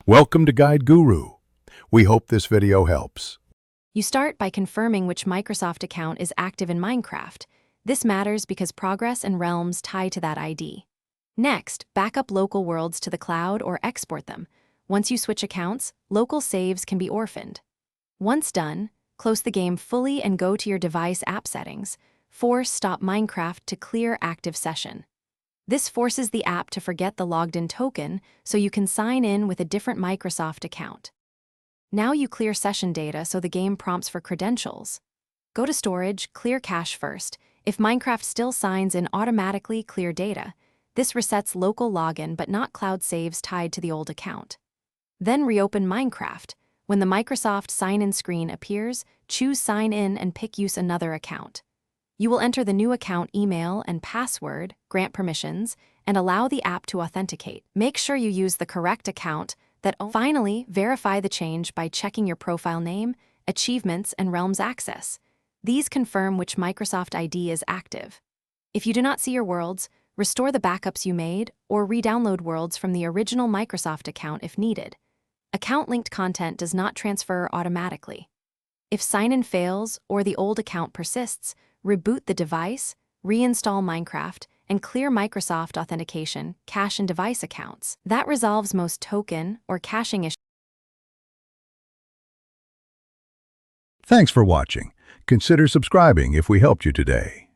Welcome to Guide Guru. We hope this video helps. You start by confirming which Microsoft account is active in Minecraft. This matters because progress and realms tie to that ID. Next, back up local worlds to the cloud or export them. Once you switch accounts, local saves can be orphaned. Once done, close the game fully and go to your device app settings. Force Stop Minecraft to clear active session. This forces the app to forget the logged-in token so you can sign in with a different Microsoft account. Now you clear session data so the game prompts for credentials. Go to Storage, clear cache first. If Minecraft still signs in automatically clear data, this resets local login but not cloud saves tied to the old account. Then reopen Minecraft. When the Microsoft sign-in screen appears, choose Sign In and pick Use Another account. You will enter the new account email and password, grant permissions, and allow the app to authenticate. Make sure you use the correct account. Finally, verify the change by checking your profile name, achievements, and Realms access. These confirm which Microsoft ID is active. If you do not see your worlds, restore the backups you made or re-download worlds from the original Microsoft account if needed. Account-linked content does not transfer automatically. If sign-in fails or the old account persists, reboot the device, reinstall Minecraft, and clear Microsoft authentication, cache and device accounts. That resolves most token or caching issues. Thanks for watching. Consider subscribing if we helped you today.